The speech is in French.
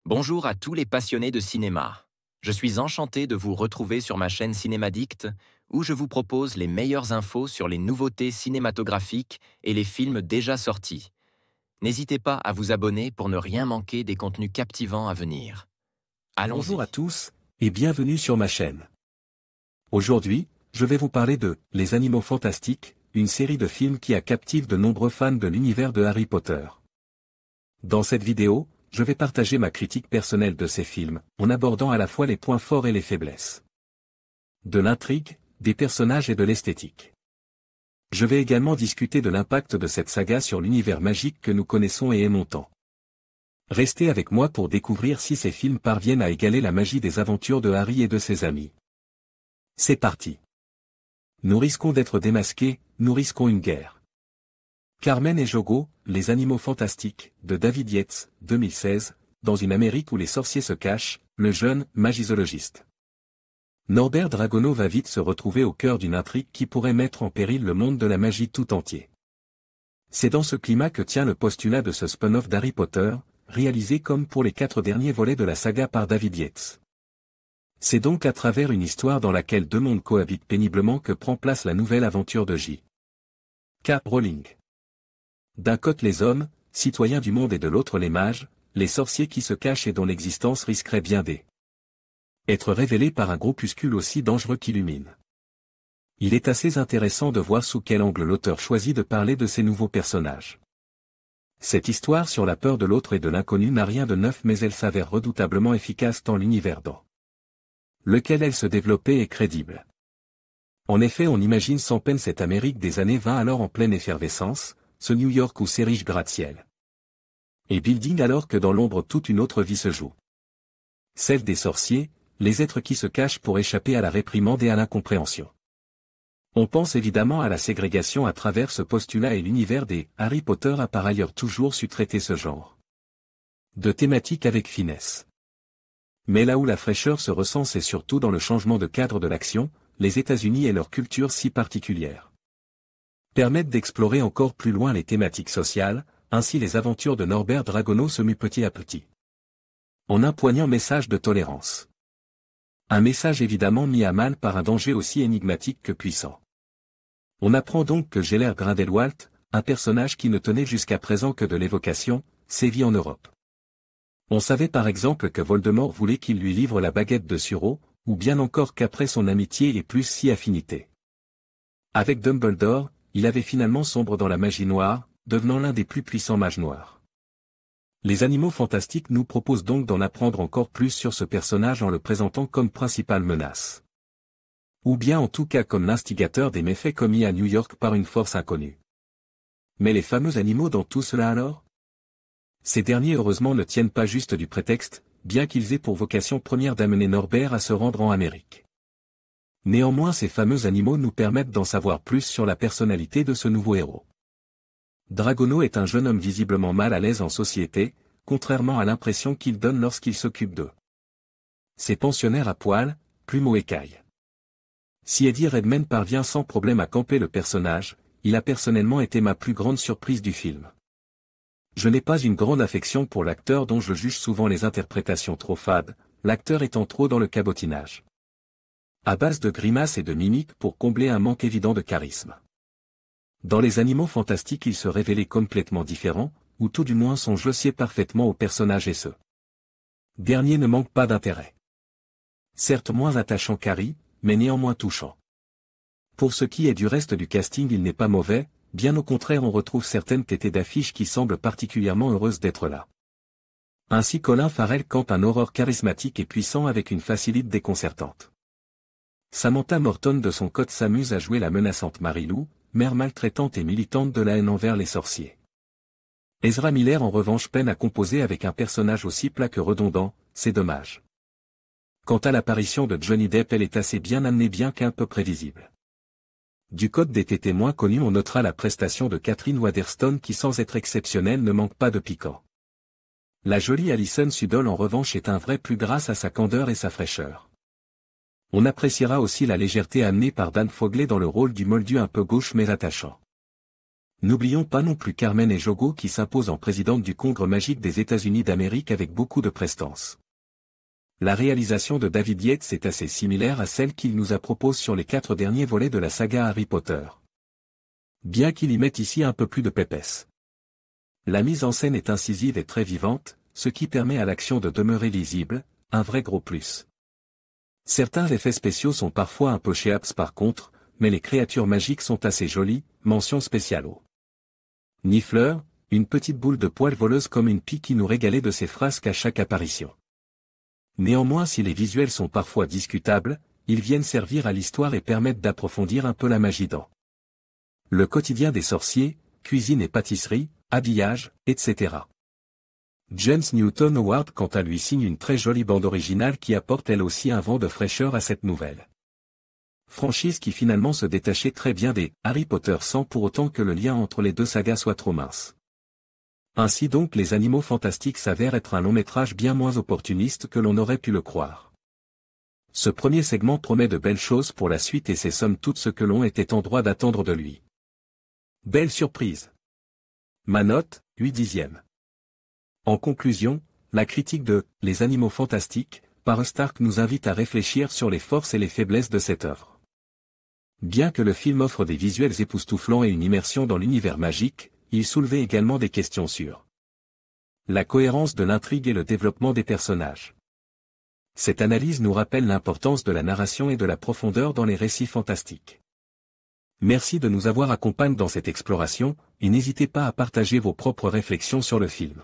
Bonjour à tous les passionnés de cinéma. Je suis enchanté de vous retrouver sur ma chaîne Cinémadicte, où je vous propose les meilleures infos sur les nouveautés cinématographiques et les films déjà sortis. N'hésitez pas à vous abonner pour ne rien manquer des contenus captivants à venir. Bonjour à Allons-y. tous, et bienvenue sur ma chaîne. Aujourd'hui, je vais vous parler de Les Animaux Fantastiques, une série de films qui a captivé de nombreux fans de l'univers de Harry Potter. Dans cette vidéo, je vais partager ma critique personnelle de ces films, en abordant à la fois les points forts et les faiblesses. De l'intrigue, des personnages et de l'esthétique. Je vais également discuter de l'impact de cette saga sur l'univers magique que nous connaissons et aimons tant. Restez avec moi pour découvrir si ces films parviennent à égaler la magie des aventures de Harry et de ses amis. C'est parti. Nous risquons d'être démasqués, nous risquons une guerre. Carmen et Jogo, Les Animaux Fantastiques, de David Yates, 2016, dans une Amérique où les sorciers se cachent, le jeune magisologiste. Norbert Dragono va vite se retrouver au cœur d'une intrigue qui pourrait mettre en péril le monde de la magie tout entier. C'est dans ce climat que tient le postulat de ce spin-off d'Harry Potter, réalisé comme pour les 4 derniers volets de la saga par David Yates. C'est donc à travers une histoire dans laquelle deux mondes cohabitent péniblement que prend place la nouvelle aventure de J.K. Rowling. D'un côté les hommes, citoyens du monde et de l'autre les mages, les sorciers qui se cachent et dont l'existence risquerait bien d'être révélée par un groupuscule aussi dangereux qu'illumine. Il est assez intéressant de voir sous quel angle l'auteur choisit de parler de ces nouveaux personnages. Cette histoire sur la peur de l'autre et de l'inconnu n'a rien de neuf mais elle s'avère redoutablement efficace dans l'univers dans lequel elle se développait est crédible. En effet, on imagine sans peine cette Amérique des années 20 alors en pleine effervescence, ce New York où s'érige gratte-ciel et building alors que dans l'ombre toute une autre vie se joue. Celle des sorciers, les êtres qui se cachent pour échapper à la réprimande et à l'incompréhension. On pense évidemment à la ségrégation à travers ce postulat et l'univers des Harry Potter a par ailleurs toujours su traiter ce genre de thématique avec finesse. Mais là où la fraîcheur se ressent c'est surtout dans le changement de cadre de l'action, les États-Unis et leur culture si particulière permettent d'explorer encore plus loin les thématiques sociales, ainsi les aventures de Norbert Dragono se muent petit à petit en un poignant message de tolérance. Un message évidemment mis à mal par un danger aussi énigmatique que puissant. On apprend donc que Gellert Grindelwald, un personnage qui ne tenait jusqu'à présent que de l'évocation, sévit en Europe. On savait par exemple que Voldemort voulait qu'il lui livre la baguette de Suro, ou bien encore qu'après son amitié et plus si affinité avec Dumbledore, il avait finalement sombre dans la magie noire, devenant l'un des plus puissants mages noirs. Les Animaux Fantastiques nous proposent donc d'en apprendre encore plus sur ce personnage en le présentant comme principale menace. Ou bien en tout cas comme l'instigateur des méfaits commis à New York par une force inconnue. Mais les fameux animaux dans tout cela alors ? Ces derniers heureusement ne tiennent pas juste du prétexte, bien qu'ils aient pour vocation première d'amener Norbert à se rendre en Amérique. Néanmoins ces fameux animaux nous permettent d'en savoir plus sur la personnalité de ce nouveau héros. Dragono est un jeune homme visiblement mal à l'aise en société, contrairement à l'impression qu'il donne lorsqu'il s'occupe d'eux. Ses pensionnaires à poil, plumeaux écailles. Si Eddie Redmayne parvient sans problème à camper le personnage, il a personnellement été ma plus grande surprise du film. Je n'ai pas une grande affection pour l'acteur dont je juge souvent les interprétations trop fades, l'acteur étant trop dans le cabotinage. À base de grimaces et de mimiques pour combler un manque évident de charisme. Dans Les Animaux Fantastiques il se révélait complètement différent, ou tout du moins son jeu sied parfaitement au personnage et ce dernier ne manque pas d'intérêt. Certes moins attachant qu'Harry, mais néanmoins touchant. Pour ce qui est du reste du casting il n'est pas mauvais, bien au contraire on retrouve certaines têtes d'affiche qui semblent particulièrement heureuses d'être là. Ainsi Colin Farrell campe un horreur charismatique et puissant avec une facilité déconcertante. Samantha Morton de son côté s'amuse à jouer la menaçante Marie-Lou, mère maltraitante et militante de la haine envers les sorciers. Ezra Miller en revanche peine à composer avec un personnage aussi plat que redondant, c'est dommage. Quant à l'apparition de Johnny Depp elle est assez bien amenée bien qu'un peu prévisible. Du côté des tétés moins connus on notera la prestation de Catherine Waterston qui sans être exceptionnelle ne manque pas de piquant. La jolie Alison Sudol en revanche est un vrai plus grâce à sa candeur et sa fraîcheur. On appréciera aussi la légèreté amenée par Dan Fogler dans le rôle du moldu un peu gauche mais attachant. N'oublions pas non plus Carmen Ejogo qui s'impose en présidente du Congrès magique des États-Unis d'Amérique avec beaucoup de prestance. La réalisation de David Yates est assez similaire à celle qu'il nous a proposée sur les 4 derniers volets de la saga Harry Potter. Bien qu'il y mette ici un peu plus de pépesse. La mise en scène est incisive et très vivante, ce qui permet à l'action de demeurer lisible, un vrai gros plus. Certains effets spéciaux sont parfois un peu cheaps par contre, mais les créatures magiques sont assez jolies, mention spéciale au Niffleur, une petite boule de poil voleuse comme une pie qui nous régalait de ses frasques à chaque apparition. Néanmoins si les visuels sont parfois discutables, ils viennent servir à l'histoire et permettent d'approfondir un peu la magie dans le quotidien des sorciers, cuisine et pâtisserie, habillage, etc. James Newton Howard quant à lui signe une très jolie bande originale qui apporte elle aussi un vent de fraîcheur à cette nouvelle franchise qui finalement se détachait très bien des Harry Potter sans pour autant que le lien entre les deux sagas soit trop mince. Ainsi donc Les Animaux Fantastiques s'avère être un long métrage bien moins opportuniste que l'on aurait pu le croire. Ce premier segment promet de belles choses pour la suite et c'est somme toute ce que l'on était en droit d'attendre de lui. Belle surprise. Ma note, 8/10. En conclusion, la critique de « Les Animaux Fantastiques » par Stark nous invite à réfléchir sur les forces et les faiblesses de cette œuvre. Bien que le film offre des visuels époustouflants et une immersion dans l'univers magique, il soulevait également des questions sur la cohérence de l'intrigue et le développement des personnages. Cette analyse nous rappelle l'importance de la narration et de la profondeur dans les récits fantastiques. Merci de nous avoir accompagnés dans cette exploration, et n'hésitez pas à partager vos propres réflexions sur le film.